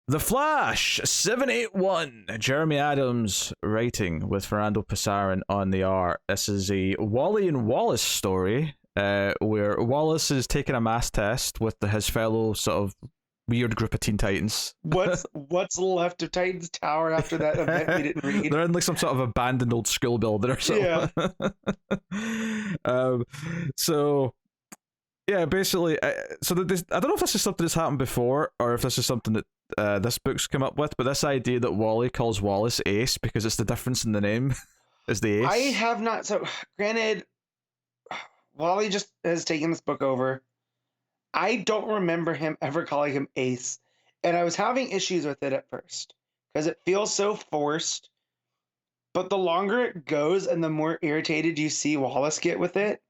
The Flash 781. Jeremy Adams writing with Fernando Pasarin on the art. This is a Wally and Wallace story where Wallace is taking a mass test with his fellow sort of weird group of Teen Titans. What's left of Titans Tower after that event we didn't read? They're in like some sort of abandoned old school building or something. Yeah. So yeah, basically, so this, I don't know if this is something that's happened before or if this is something that this book's come up with, but this idea that Wally calls Wallace Ace because it's the difference in the name is the Ace. I have not. So granted, Wally just has taken this book over. I don't remember him ever calling him Ace, and I was having issues with it at first because it feels so forced. But the longer it goes and the more irritated you see Wallace get with it,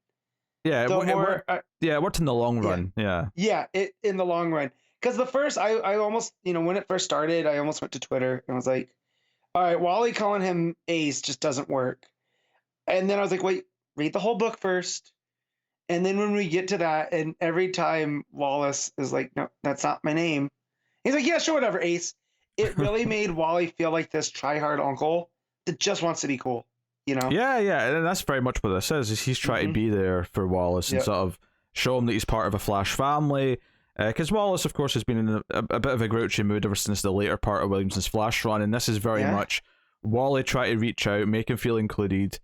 yeah, it worked in the long run. Yeah, in the long run. Because the first, I almost, when it first started, I almost went to Twitter and was like, all right, Wally calling him Ace just doesn't work. And then I was like, wait, read the whole book first. And then when we get to that, and every time Wallace is like, no, that's not my name. He's like, yeah, sure, whatever, Ace. It really made Wally feel like this try-hard uncle that just wants to be cool, Yeah, and that's very much what this is he's trying to be there for Wallace and sort of show him that he's part of a Flash family. Because Wallace, of course, has been in a bit of a grouchy mood ever since the later part of Williamson's Flash run, and this is very much Wally trying to reach out, make him feel included,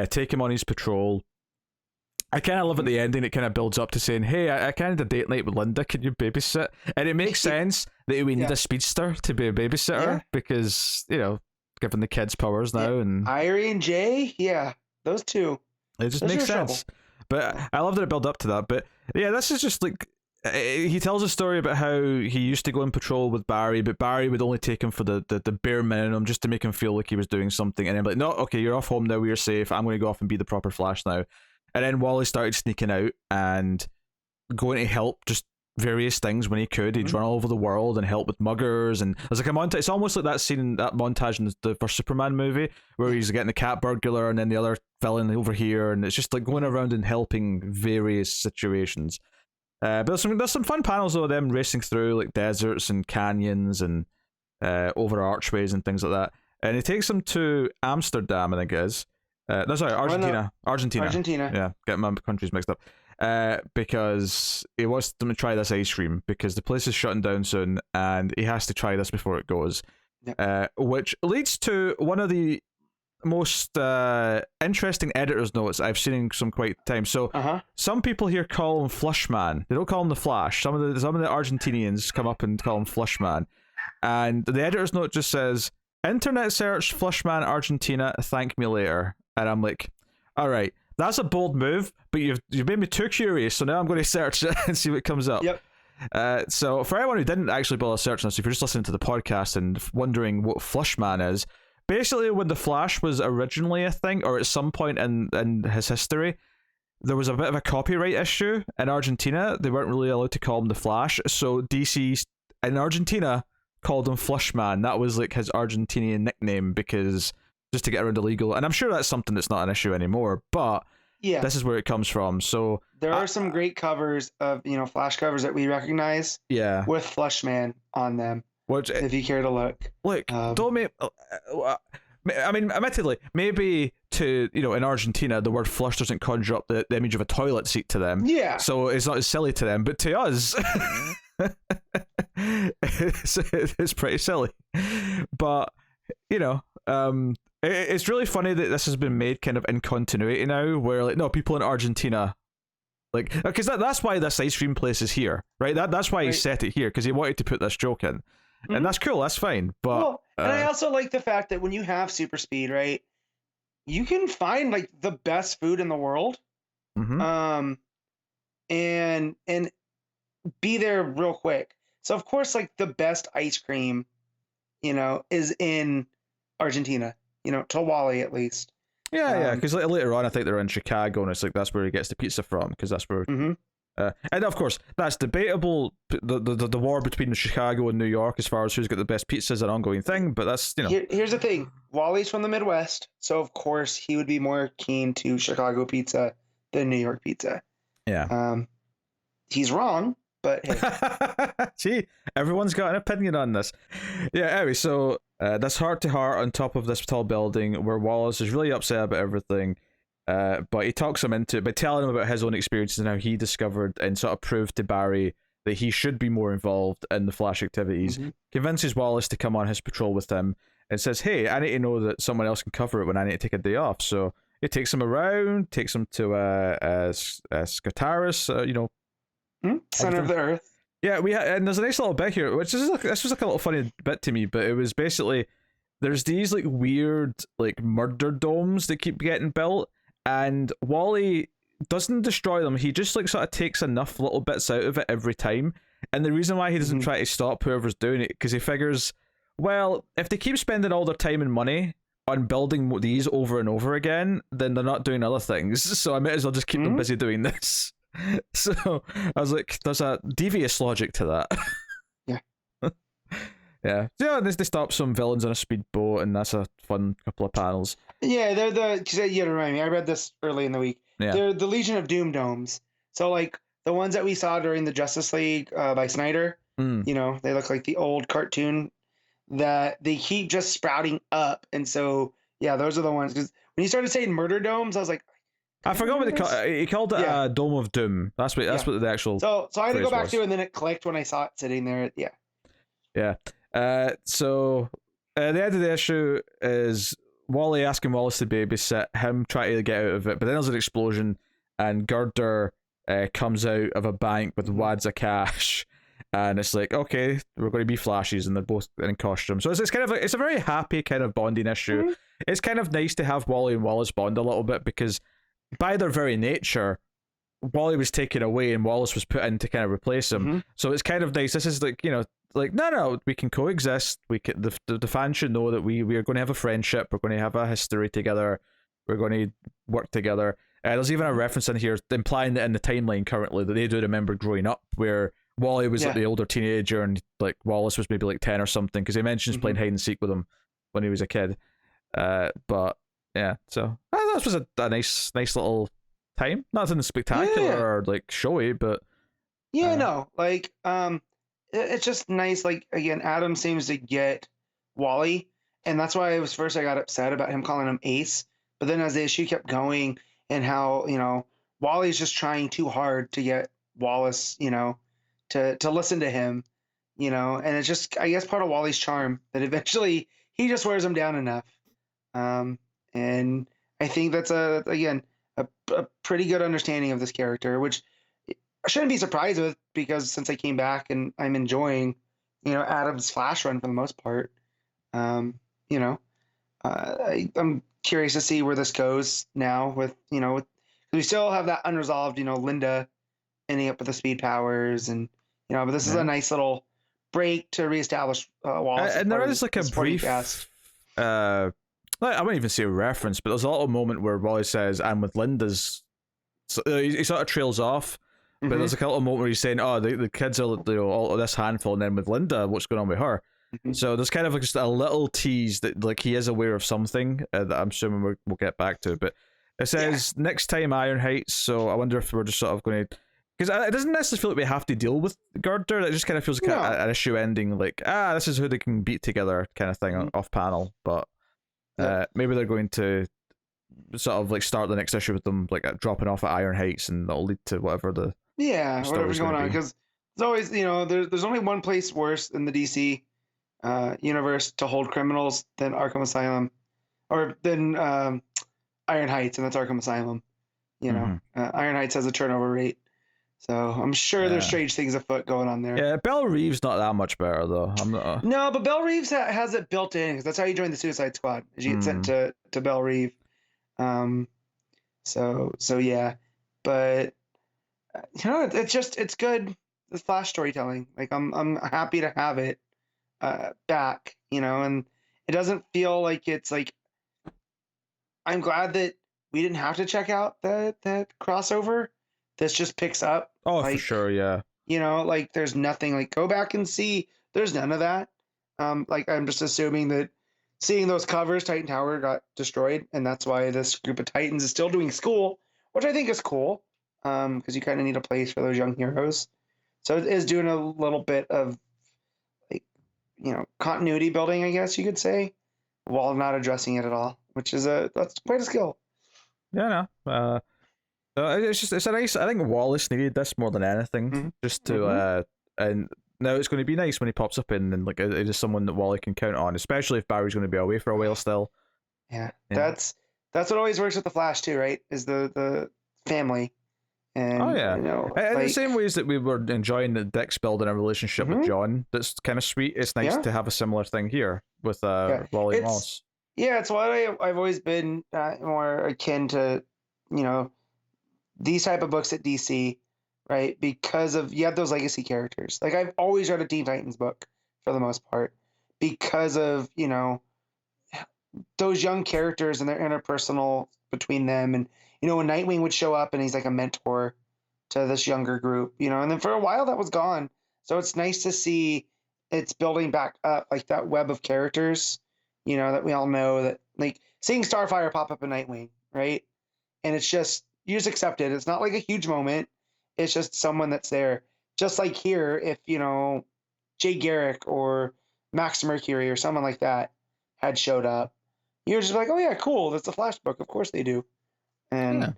take him on his patrol. I kind of love at the ending, it kind of builds up to saying, hey, I kind of had a date night with Linda, can you babysit? And it makes sense that we need a speedster to be a babysitter because, given the kids' powers now. And Irie and Jay, those two. It just makes sense. But I love that it built up to that. But yeah, this is just like, he tells a story about how he used to go on patrol with Barry, but Barry would only take him for the bare minimum just to make him feel like he was doing something. And I'm like, no, okay, you're off home now, we're safe. I'm going to go off and be the proper Flash now. And then Wally started sneaking out and going to help just various things when he could. He'd run all over the world and help with muggers. And there's like a montage. It's almost like that scene, that montage in the first Superman movie where he's getting the cat burglar and then the other villain over here. And it's just like going around and helping various situations. But there's some fun panels though of them racing through like deserts and canyons and over archways and things like that. And he takes them to Amsterdam, I think it is. No, sorry, Argentina. Argentina. Yeah, getting my countries mixed up. Because he wants them to try this ice cream because the place is shutting down soon, and he has to try this before it goes. Yep. Which leads to one of the most interesting editor's notes I've seen in some quite time. So some people here call him Flushman. They don't call him the Flash. Some of the Argentinians come up and call him Flushman, and the editor's note just says, "Internet search Flushman Argentina. Thank me later." And I'm like, all right, that's a bold move, but you've made me too curious, so now I'm going to search it and see what comes up. Yep. So for anyone who didn't actually bother searching this, if you're just listening to the podcast and wondering what Flushman is, basically when the Flash was originally a thing, or at some point in his history, there was a bit of a copyright issue in Argentina. They weren't really allowed to call him the Flash, so DC in Argentina called him Flushman. That was like his Argentinian nickname because just to get around illegal. And I'm sure that's something that's not an issue anymore, but this is where it comes from. So there are some great covers of, Flash covers that we recognize. Yeah. With Flushman on them. Which, if you care to look. Look, don't make... I mean, admittedly, maybe to, in Argentina, the word flush doesn't conjure up the image of a toilet seat to them. Yeah. So it's not as silly to them, but to us, it's pretty silly. But, it's really funny that this has been made kind of in continuity now, where like, no, people in Argentina, like, because that's why this ice cream place is here, right? That's why he set it here, because he wanted to put this joke in. And that's cool, that's fine. But and I also like the fact that when you have super speed, right, you can find like the best food in the world, and be there real quick. So of course, like the best ice cream, is in Argentina. To Wally at least. Yeah, because later on I think they're in Chicago, and it's like that's where he gets the pizza from, because that's where. And of course, that's debatable. The war between Chicago and New York, as far as who's got the best pizza, is an ongoing thing. But that's Here's the thing: Wally's from the Midwest, so of course he would be more keen to Chicago pizza than New York pizza. Yeah. He's wrong, but hey. See, everyone's got an opinion on this. Yeah, anyway, so this heart to heart on top of this tall building where Wallace is really upset about everything. But he talks him into it by telling him about his own experiences and how he discovered and sort of proved to Barry that he should be more involved in the Flash activities. Mm-hmm. Convinces Wallace to come on his patrol with him and says, hey, I need to know that someone else can cover it when I need to take a day off. So he takes him around, takes him to Scataris, Center of the Earth. Yeah, and there's a nice little bit here, which is this was like a little funny bit to me, but it was basically there's these like weird like murder domes that keep getting built, and Wally doesn't destroy them. He just like sort of takes enough little bits out of it every time, and the reason why he doesn't try to stop whoever's doing it because he figures, well, if they keep spending all their time and money on building these over and over again, then they're not doing other things. So I might as well just keep them busy doing this. So I was like, there's a devious logic to that. Yeah. Yeah. Yeah, they stop some villains on a speedboat, and that's a fun couple of panels. Yeah, you remind me, I read this early in the week. Yeah. They're the Legion of Doom domes. So like the ones that we saw during the Justice League by Snyder, they look like the old cartoon that they keep just sprouting up. And so, yeah, those are the ones. Because when you started saying murder domes, I was like, I forgot what he called it. A Dome of Doom. That's what the actual. So I had to go back to it, and then it clicked when I saw it sitting there. Yeah. Yeah. So the end of the issue is Wally asking Wallace to babysit him, trying to get out of it, but then there's an explosion, and Girder comes out of a bank with wads of cash, and it's like, okay, we're going to be Flashes, and they're both in costume. So it's kind of it's a very happy kind of bonding issue. Mm-hmm. It's kind of nice to have Wally and Wallace bond a little bit because by their very nature, Wally was taken away and Wallace was put in to kind of replace him. Mm-hmm. So it's kind of nice. This is like, no, we can coexist. We can, the fans should know that we are going to have a friendship. We're going to have a history together. We're going to work together. There's even a reference in here implying that in the timeline currently that they do remember growing up where Wally was like the older teenager and like Wallace was maybe like 10 or something because he mentions playing hide and seek with him when he was a kid. But yeah, so that was a nice little time. Nothing spectacular or like showy, but it's just nice. Like again, Adam seems to get Wally, and that's why I got upset about him calling him Ace. But then as the issue kept going, and how Wally's just trying too hard to get Wallace, to listen to him, and it's just I guess part of Wally's charm that eventually he just wears him down enough. And I think that's a pretty good understanding of this character, which I shouldn't be surprised with because since I came back and I'm enjoying, Adam's Flash run for the most part. I'm curious to see where this goes now with we still have that unresolved, Linda ending up with the speed powers and, but this is a nice little break to reestablish Wallace. And there is like a brief, I wouldn't even say a reference, but there's a little moment where Wally says, "I'm with Linda's." So he sort of trails off, but there's like a little moment where he's saying, "Oh, the kids are all this handful," and then with Linda, what's going on with her? So there's kind of like just a little tease that like he is aware of something that I'm assuming we'll get back to. But it says next time Iron Heights, so I wonder if we're just sort of going to. Because it doesn't necessarily feel like we have to deal with Girder. It just kind of feels like an issue ending, like this is who they can beat together, kind of thing off panel. But maybe they're going to sort of like start the next issue with them like dropping off at Iron Heights, and that'll lead to whatever whatever's going on. Because it's always there's only one place worse in the DC universe to hold criminals than Arkham Asylum, or than Iron Heights, and that's Arkham Asylum. Iron Heights has a turnover rate. So I'm sure there's strange things afoot going on there. Yeah, Belle Reeve's not that much better though. No, but Belle Reeves has it built in because that's how you join the Suicide Squad. Is you get sent to Belle Reeve. So yeah, but it's good. The Flash storytelling, like I'm happy to have it back. And it doesn't feel like it's like. I'm glad that we didn't have to check out that crossover. This just picks up. Oh, for sure, yeah. Like there's nothing like go back and see. There's none of that. Like I'm just assuming that seeing those covers, Titan Tower got destroyed, and that's why this group of Titans is still doing school, which I think is cool. Because you kind of need a place for those young heroes. So it is doing a little bit of like continuity building, I guess you could say, while not addressing it at all, which is that's quite a skill. Yeah, no. It's a nice. I think Wallace needed this more than anything, Mhm. just to and now it's going to be nice when he pops up in and like it is someone that Wally can count on, especially if Barry's going to be away for a while still. Yeah, Yeah. that's what always works with the Flash too, right? Is the family, and Oh yeah, in the same like, ways that we were enjoying that Dick's building a relationship with John, that's kind of sweet. It's nice Yeah. to have a similar thing here with Wally and Wallace. Yeah, it's why I've always been more akin to, these type of books at DC, right? Because of you have those legacy characters. Like I've always read a Teen Titans book for the most part because of those young characters and their interpersonal between them, and when Nightwing would show up and he's like a mentor to this younger group, and then for a while that was gone. So it's nice to see it's building back up like that web of characters, that we all know, that like seeing Starfire pop up in Nightwing, right? And it's just you just accept it. It's not like a huge moment. It's just someone that's there. Just like here, if Jay Garrick or Max Mercury or someone like that had showed up, you're just like, oh yeah, cool. That's a Flash book. Of course they do. And Yeah.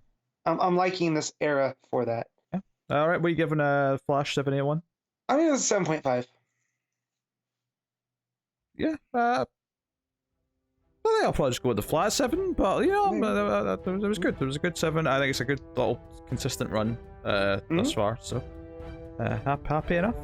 I'm liking this era for that. Yeah. All right, what are you giving Flash 781? I think it's a 7.5. Yeah. I think I'll probably just go with the flat 7, but it was good. It was a good 7. I think it's a good little consistent run thus far. So happy enough.